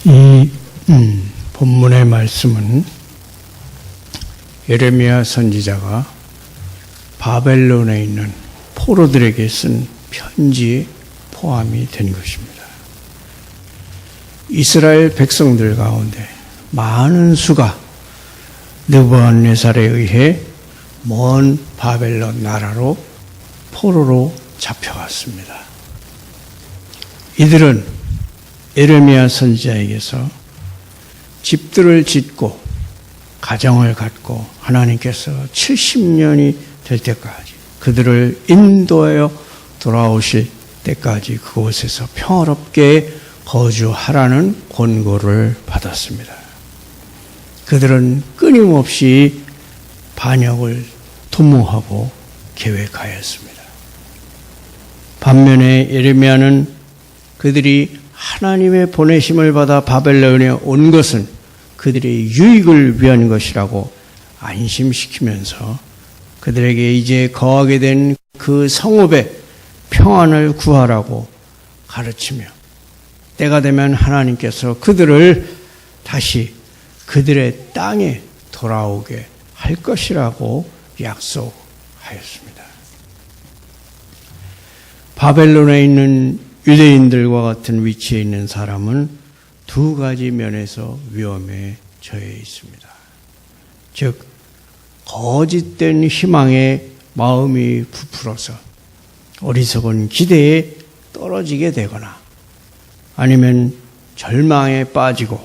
이 본문의 말씀은 예레미야 선지자가 바벨론에 있는 포로들에게 쓴 편지에 포함이 된 것입니다. 이스라엘 백성들 가운데 많은 수가 느부갓네살에 의해 먼 바벨론 나라로 포로로 잡혀갔습니다. 이들은 예레미야 선지자에게서 집들을 짓고 가정을 갖고 하나님께서 70년이 될 때까지 그들을 인도하여 돌아오실 때까지 그곳에서 평화롭게 거주하라는 권고를 받았습니다. 그들은 끊임없이 반역을 도모하고 계획하였습니다. 반면에 예레미야는 그들이 하나님의 보내심을 받아 바벨론에 온 것은 그들의 유익을 위한 것이라고 안심시키면서 그들에게 이제 거하게 된 그 성읍의 평안을 구하라고 가르치며 때가 되면 하나님께서 그들을 다시 그들의 땅에 돌아오게 할 것이라고 약속하였습니다. 바벨론에 있는 유대인들과 같은 위치에 있는 사람은 두 가지 면에서 위험에 처해 있습니다. 즉, 거짓된 희망에 마음이 부풀어서 어리석은 기대에 떨어지게 되거나 아니면 절망에 빠지고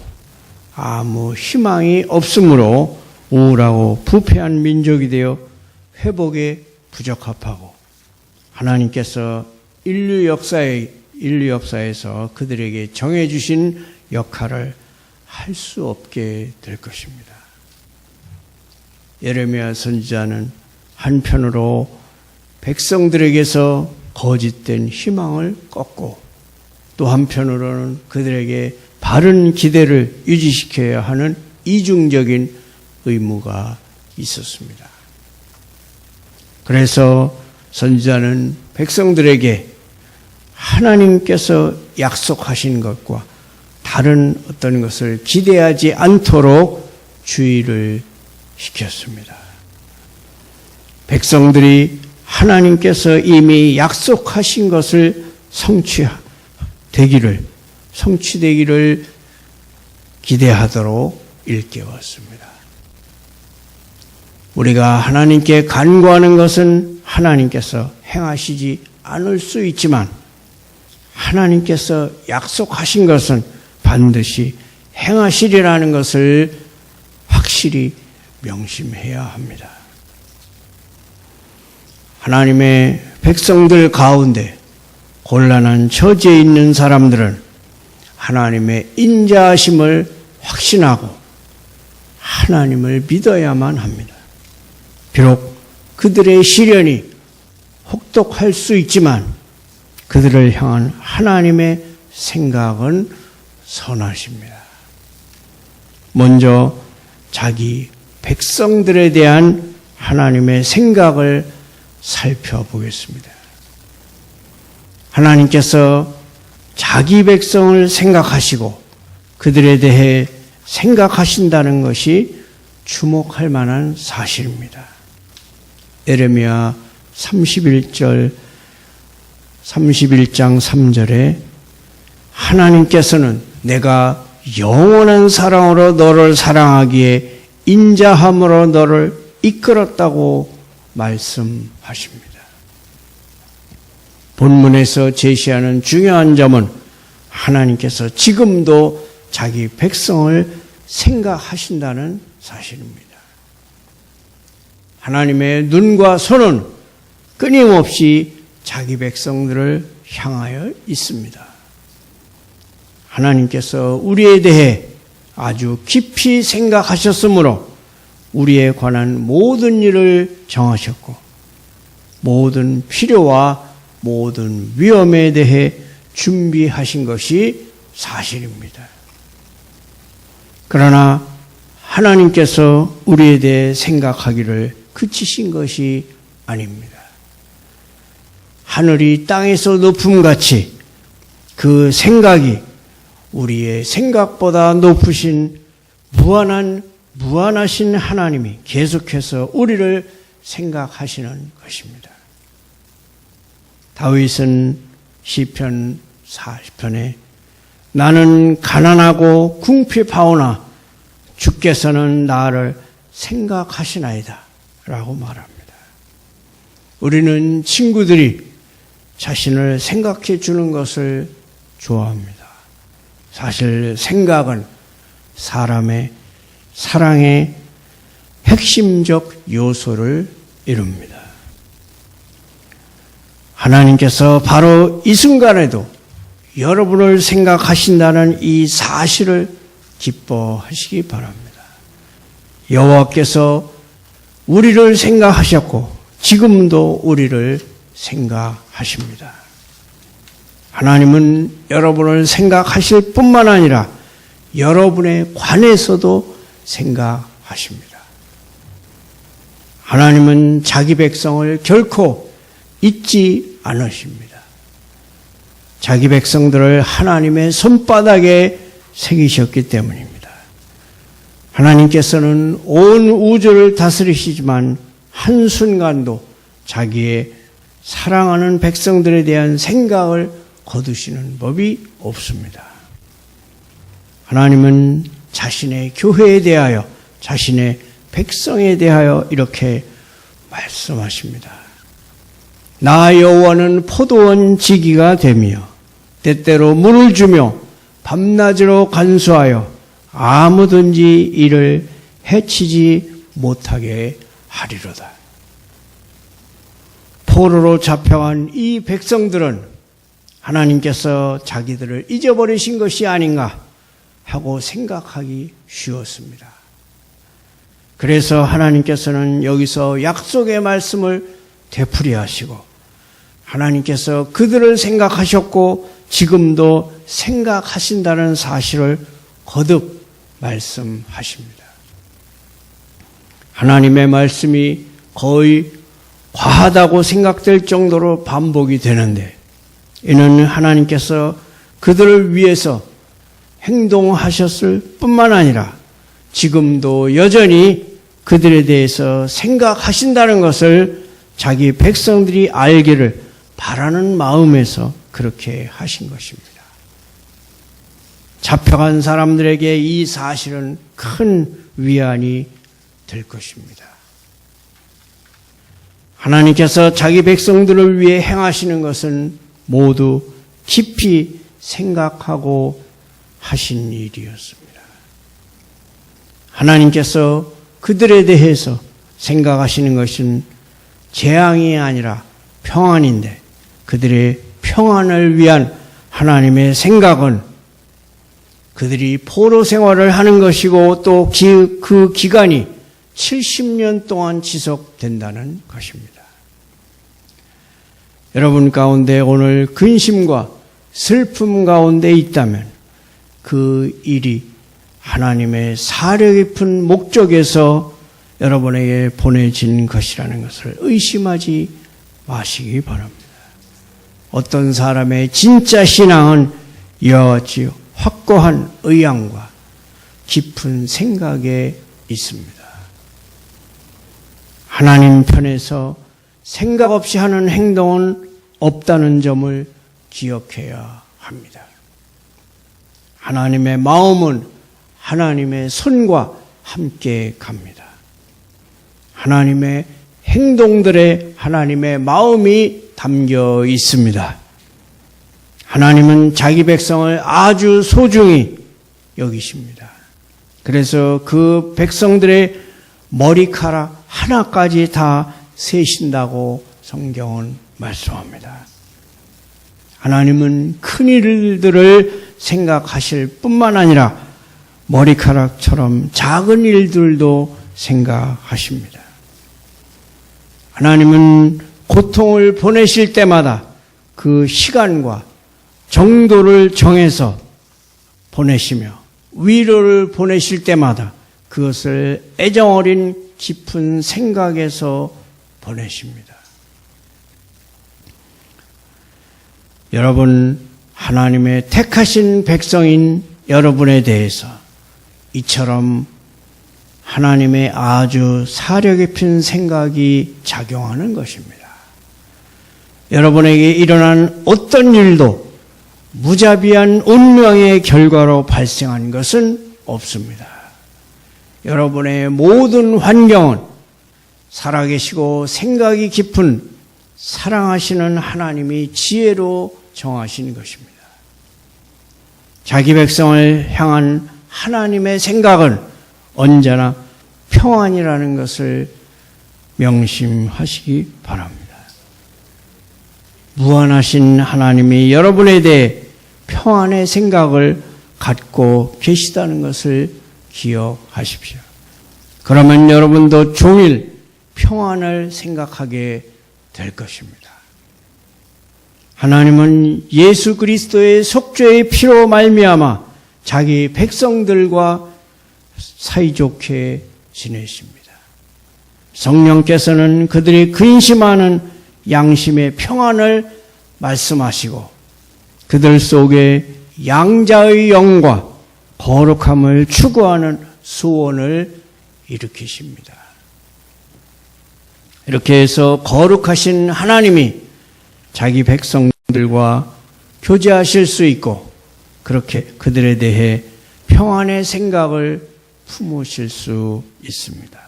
아무 희망이 없으므로 우울하고 부패한 민족이 되어 회복에 부적합하고 하나님께서 인류 역사에서 그들에게 정해주신 역할을 할 수 없게 될 것입니다. 예레미야 선지자는 한편으로 백성들에게서 거짓된 희망을 꺾고 또 한편으로는 그들에게 바른 기대를 유지시켜야 하는 이중적인 의무가 있었습니다. 그래서 선지자는 백성들에게 하나님께서 약속하신 것과 다른 어떤 것을 기대하지 않도록 주의를 시켰습니다. 백성들이 하나님께서 이미 약속하신 것을 성취되기를 기대하도록 일깨웠습니다. 우리가 하나님께 간구하는 것은 하나님께서 행하시지 않을 수 있지만 하나님께서 약속하신 것은 반드시 행하시리라는 것을 확실히 명심해야 합니다. 하나님의 백성들 가운데 곤란한 처지에 있는 사람들은 하나님의 인자하심을 확신하고 하나님을 믿어야만 합니다. 비록 그들의 시련이 혹독할 수 있지만 그들을 향한 하나님의 생각은 선하십니다. 먼저 자기 백성들에 대한 하나님의 생각을 살펴보겠습니다. 하나님께서 자기 백성을 생각하시고 그들에 대해 생각하신다는 것이 주목할 만한 사실입니다. 예레미야 31장 3절에 하나님께서는 내가 영원한 사랑으로 너를 사랑하기에 인자함으로 너를 이끌었다고 말씀하십니다. 본문에서 제시하는 중요한 점은 하나님께서 지금도 자기 백성을 생각하신다는 사실입니다. 하나님의 눈과 손은 끊임없이 자기 백성들을 향하여 있습니다. 하나님께서 우리에 대해 아주 깊이 생각하셨으므로 우리에 관한 모든 일을 정하셨고 모든 필요와 모든 위험에 대해 준비하신 것이 사실입니다. 그러나 하나님께서 우리에 대해 생각하기를 그치신 것이 아닙니다. 하늘이 땅에서 높음같이 그 생각이 우리의 생각보다 높으신 무한하신 하나님이 계속해서 우리를 생각하시는 것입니다. 다윗은 시편 40편에 나는 가난하고 궁핍하오나 주께서는 나를 생각하시나이다 라고 말합니다. 우리는 친구들이 자신을 생각해 주는 것을 좋아합니다. 사실 생각은 사람의 사랑의 핵심적 요소를 이룹니다. 하나님께서 바로 이 순간에도 여러분을 생각하신다는 이 사실을 기뻐하시기 바랍니다. 여호와께서 우리를 생각하셨고 지금도 우리를 생각하십니다. 하나님은 여러분을 생각하실 뿐만 아니라 여러분에 관해서도 생각하십니다. 하나님은 자기 백성을 결코 잊지 않으십니다. 자기 백성들을 하나님의 손바닥에 새기셨기 때문입니다. 하나님께서는 온 우주를 다스리시지만 한순간도 자기의 사랑하는 백성들에 대한 생각을 거두시는 법이 없습니다. 하나님은 자신의 교회에 대하여 자신의 백성에 대하여 이렇게 말씀하십니다. 나 여호와는 포도원 지기가 되며 때때로 물을 주며 밤낮으로 간수하여 아무든지 이를 해치지 못하게 하리로다. 포로로 잡혀간 이 백성들은 하나님께서 자기들을 잊어버리신 것이 아닌가 하고 생각하기 쉬웠습니다. 그래서 하나님께서는 여기서 약속의 말씀을 되풀이하시고 하나님께서 그들을 생각하셨고 지금도 생각하신다는 사실을 거듭 말씀하십니다. 하나님의 말씀이 거의 과하다고 생각될 정도로 반복이 되는데 이는 하나님께서 그들을 위해서 행동하셨을 뿐만 아니라 지금도 여전히 그들에 대해서 생각하신다는 것을 자기 백성들이 알기를 바라는 마음에서 그렇게 하신 것입니다. 잡혀간 사람들에게 이 사실은 큰 위안이 될 것입니다. 하나님께서 자기 백성들을 위해 행하시는 것은 모두 깊이 생각하고 하신 일이었습니다. 하나님께서 그들에 대해서 생각하시는 것은 재앙이 아니라 평안인데 그들의 평안을 위한 하나님의 생각은 그들이 포로 생활을 하는 것이고 또 그 기간이 70년 동안 지속된다는 것입니다. 여러분 가운데 오늘 근심과 슬픔 가운데 있다면 그 일이 하나님의 사려 깊은 목적에서 여러분에게 보내진 것이라는 것을 의심하지 마시기 바랍니다. 어떤 사람의 진짜 신앙은 여지 확고한 의향과 깊은 생각에 있습니다. 하나님 편에서 생각 없이 하는 행동은 없다는 점을 기억해야 합니다. 하나님의 마음은 하나님의 손과 함께 갑니다. 하나님의 행동들에 하나님의 마음이 담겨 있습니다. 하나님은 자기 백성을 아주 소중히 여기십니다. 그래서 그 백성들의 머리카락 하나까지 다 세신다고 성경은 말씀합니다. 하나님은 큰 일들을 생각하실 뿐만 아니라 머리카락처럼 작은 일들도 생각하십니다. 하나님은 고통을 보내실 때마다 그 시간과 정도를 정해서 보내시며 위로를 보내실 때마다 그것을 애정어린 깊은 생각에서 보내십니다. 여러분, 하나님의 택하신 백성인 여러분에 대해서 이처럼 하나님의 아주 사려 깊은 생각이 작용하는 것입니다. 여러분에게 일어난 어떤 일도 무자비한 운명의 결과로 발생한 것은 없습니다. 여러분의 모든 환경은 살아계시고 생각이 깊은 사랑하시는 하나님이 지혜로 정하신 것입니다. 자기 백성을 향한 하나님의 생각은 언제나 평안이라는 것을 명심하시기 바랍니다. 무한하신 하나님이 여러분에 대해 평안의 생각을 갖고 계시다는 것을 기억하십시오. 그러면 여러분도 종일 평안을 생각하게 될 것입니다. 하나님은 예수 그리스도의 속죄의 피로 말미암아 자기 백성들과 사이좋게 지내십니다. 성령께서는 그들이 근심하는 양심의 평안을 말씀하시고 그들 속에 양자의 영과 거룩함을 추구하는 소원을 일으키십니다. 이렇게 해서 거룩하신 하나님이 자기 백성들과 교제하실 수 있고 그렇게 그들에 대해 평안의 생각을 품으실 수 있습니다.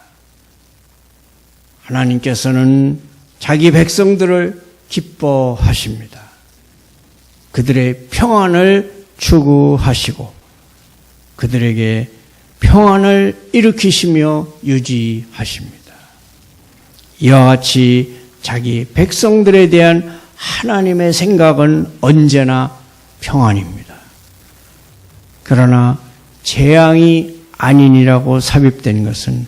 하나님께서는 자기 백성들을 기뻐하십니다. 그들의 평안을 추구하시고 그들에게 평안을 일으키시며 유지하십니다. 이와 같이 자기 백성들에 대한 하나님의 생각은 언제나 평안입니다. 그러나 재앙이 아니니라고 삽입된 것은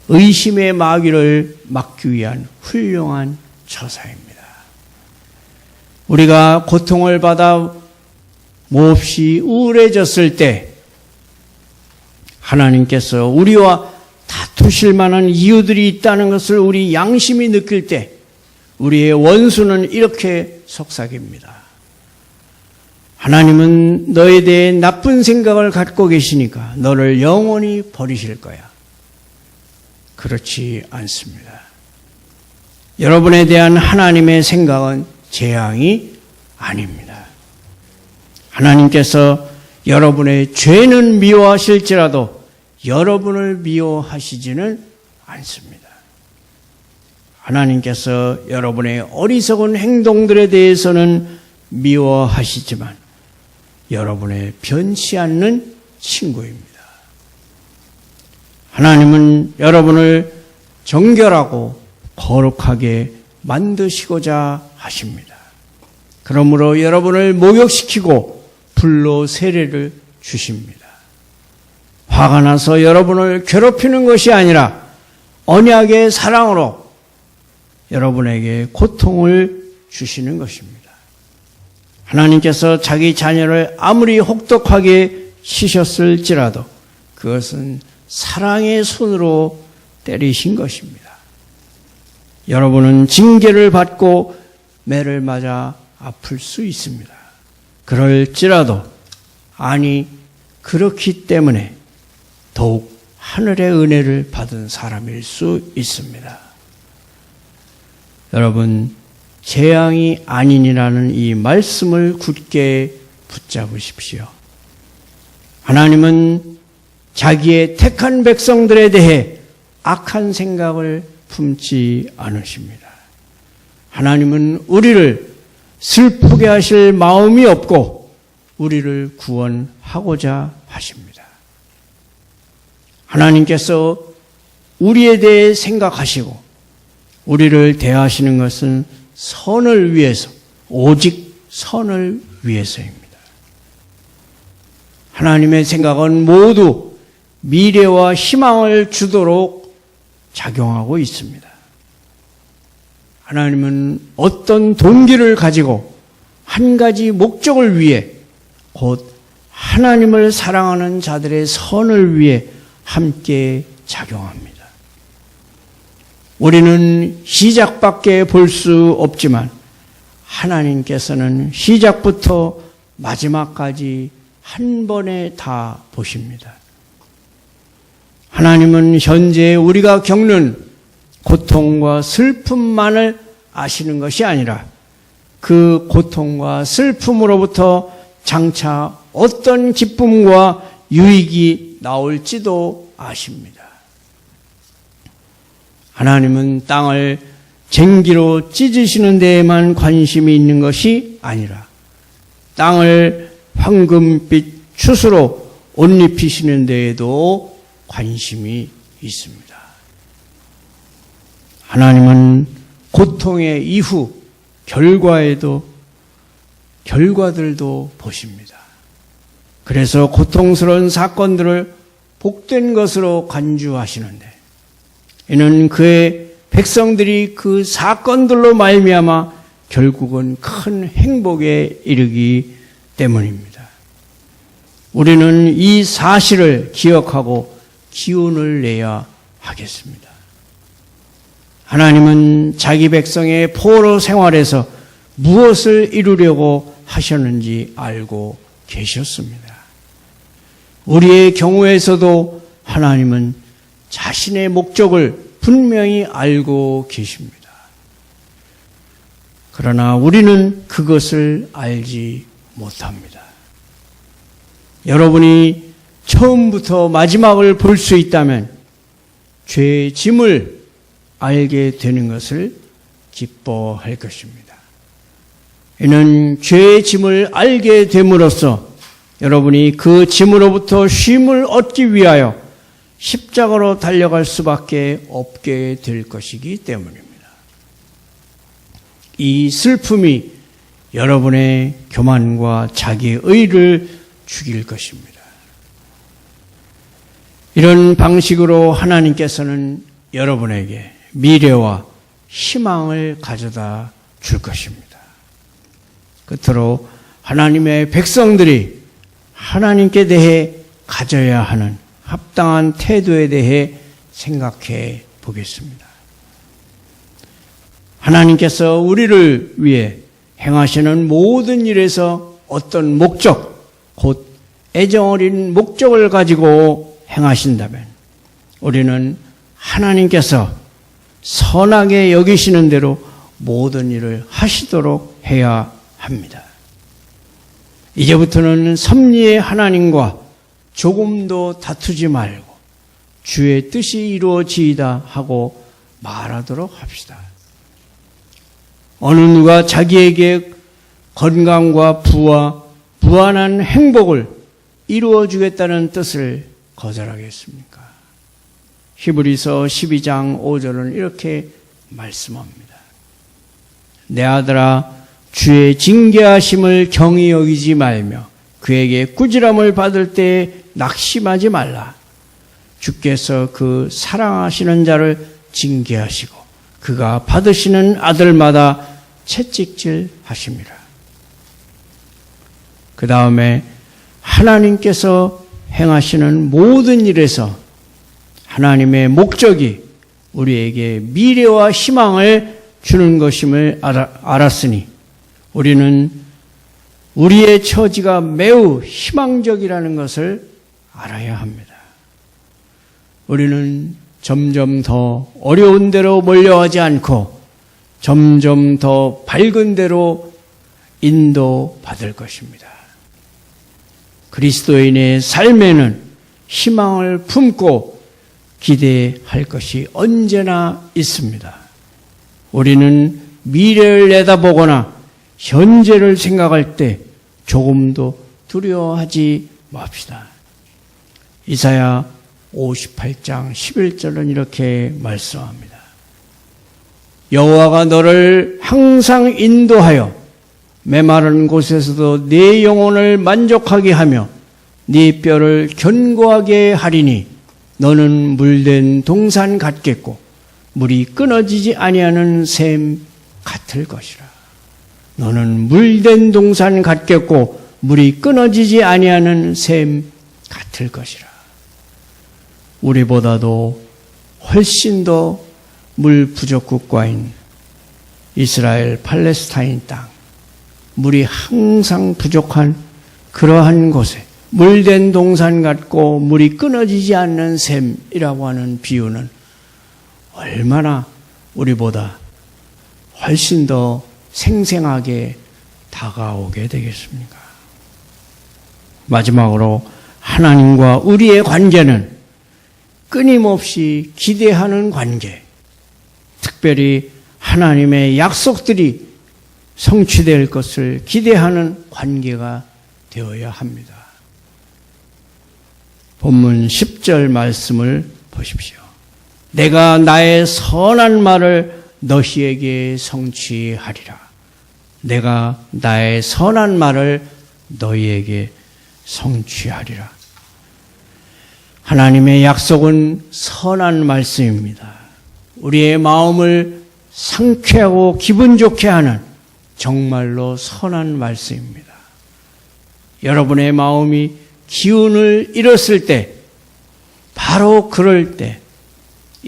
의심의 마귀를 막기 위한 훌륭한 처사입니다. 우리가 고통을 받아 몹시 우울해졌을 때 하나님께서 우리와 다투실 만한 이유들이 있다는 것을 우리 양심이 느낄 때 우리의 원수는 이렇게 속삭입니다. 하나님은 너에 대해 나쁜 생각을 갖고 계시니까 너를 영원히 버리실 거야. 그렇지 않습니다. 여러분에 대한 하나님의 생각은 재앙이 아닙니다. 하나님께서 여러분의 죄는 미워하실지라도 여러분을 미워하시지는 않습니다. 하나님께서 여러분의 어리석은 행동들에 대해서는 미워하시지만 여러분의 변치 않는 친구입니다. 하나님은 여러분을 정결하고 거룩하게 만드시고자 하십니다. 그러므로 여러분을 목욕시키고 불로 세례를 주십니다. 화가 나서 여러분을 괴롭히는 것이 아니라 언약의 사랑으로 여러분에게 고통을 주시는 것입니다. 하나님께서 자기 자녀를 아무리 혹독하게 치셨을지라도 그것은 사랑의 손으로 때리신 것입니다. 여러분은 징계를 받고 매를 맞아 아플 수 있습니다. 그럴지라도 아니 그렇기 때문에 더욱 하늘의 은혜를 받은 사람일 수 있습니다. 여러분, 재앙이 아니니라는 이 말씀을 굳게 붙잡으십시오. 하나님은 자기의 택한 백성들에 대해 악한 생각을 품지 않으십니다. 하나님은 우리를 슬프게 하실 마음이 없고 우리를 구원하고자 하십니다. 하나님께서 우리에 대해 생각하시고 우리를 대하시는 것은 선을 위해서, 오직 선을 위해서입니다. 하나님의 생각은 모두 미래와 희망을 주도록 작용하고 있습니다. 하나님은 어떤 동기를 가지고 한 가지 목적을 위해 곧 하나님을 사랑하는 자들의 선을 위해 함께 작용합니다. 우리는 시작밖에 볼 수 없지만 하나님께서는 시작부터 마지막까지 한 번에 다 보십니다. 하나님은 현재 우리가 겪는 고통과 슬픔만을 아시는 것이 아니라 그 고통과 슬픔으로부터 장차 어떤 기쁨과 유익이 나올지도 아십니다. 하나님은 땅을 쟁기로 찢으시는 데에만 관심이 있는 것이 아니라 땅을 황금빛 추수로 옷 입히시는 데에도 관심이 있습니다. 하나님은 고통의 이후 결과들도 보십니다. 그래서 고통스러운 사건들을 복된 것으로 간주하시는데 이는 그의 백성들이 그 사건들로 말미암아 결국은 큰 행복에 이르기 때문입니다. 우리는 이 사실을 기억하고 기운을 내야 하겠습니다. 하나님은 자기 백성의 포로 생활에서 무엇을 이루려고 하셨는지 알고 계셨습니다. 우리의 경우에서도 하나님은 자신의 목적을 분명히 알고 계십니다. 그러나 우리는 그것을 알지 못합니다. 여러분이 처음부터 마지막을 볼 수 있다면 죄의 짐을 알게 되는 것을 기뻐할 것입니다. 이는 죄의 짐을 알게 됨으로써 여러분이 그 짐으로부터 쉼을 얻기 위하여 십자가로 달려갈 수밖에 없게 될 것이기 때문입니다. 이 슬픔이 여러분의 교만과 자기의 의를 죽일 것입니다. 이런 방식으로 하나님께서는 여러분에게 미래와 희망을 가져다 줄 것입니다. 끝으로 하나님의 백성들이 하나님께 대해 가져야 하는 합당한 태도에 대해 생각해 보겠습니다. 하나님께서 우리를 위해 행하시는 모든 일에서 어떤 목적, 곧 애정어린 목적을 가지고 행하신다면 우리는 하나님께서 선하게 여기시는 대로 모든 일을 하시도록 해야 합니다. 이제부터는 섭리의 하나님과 조금도 다투지 말고 주의 뜻이 이루어지이다 하고 말하도록 합시다. 어느 누가 자기에게 건강과 부와 무한한 행복을 이루어주겠다는 뜻을 거절하겠습니까? 히브리서 12장 5절은 이렇게 말씀합니다. 내 아들아 주의 징계하심을 경히 여기지 말며 그에게 꾸지람을 받을 때에 낙심하지 말라. 주께서 그 사랑하시는 자를 징계하시고 그가 받으시는 아들마다 채찍질 하심이라. 그 다음에 하나님께서 행하시는 모든 일에서 하나님의 목적이 우리에게 미래와 희망을 주는 것임을 알았으니 우리는 우리의 처지가 매우 희망적이라는 것을 알아야 합니다. 우리는 점점 더 어려운 데로 몰려가지 않고 점점 더 밝은 데로 인도받을 것입니다. 그리스도인의 삶에는 희망을 품고 기대할 것이 언제나 있습니다. 우리는 미래를 내다보거나 현재를 생각할 때 조금도 두려워하지 맙시다. 이사야 58장 11절은 이렇게 말씀합니다. 여호와가 너를 항상 인도하여 메마른 곳에서도 네 영혼을 만족하게 하며 네 뼈를 견고하게 하리니 너는 물된 동산 같겠고 물이 끊어지지 아니하는 샘 같을 것이라. 너는 물된 동산 같겠고 물이 끊어지지 아니하는 샘 같을 것이라. 우리보다도 훨씬 더 물 부족 국가인 이스라엘 팔레스타인 땅, 물이 항상 부족한 그러한 곳에 물된 동산 같고 물이 끊어지지 않는 샘이라고 하는 비유는 얼마나 우리보다 훨씬 더 생생하게 다가오게 되겠습니까? 마지막으로 하나님과 우리의 관계는 끊임없이 기대하는 관계, 특별히 하나님의 약속들이 성취될 것을 기대하는 관계가 되어야 합니다. 본문 10절 말씀을 보십시오. 내가 나의 선한 말을 너희에게 성취하리라. 내가 나의 선한 말을 너희에게 성취하리라. 하나님의 약속은 선한 말씀입니다. 우리의 마음을 상쾌하고 기분 좋게 하는 정말로 선한 말씀입니다. 여러분의 마음이 기운을 잃었을 때, 바로 그럴 때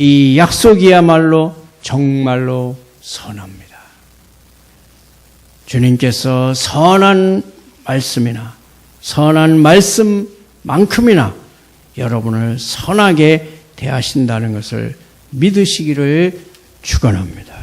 이 약속이야말로 정말로 선합니다. 주님께서 선한 말씀이나 선한 말씀만큼이나 여러분을 선하게 대하신다는 것을 믿으시기를 축원합니다.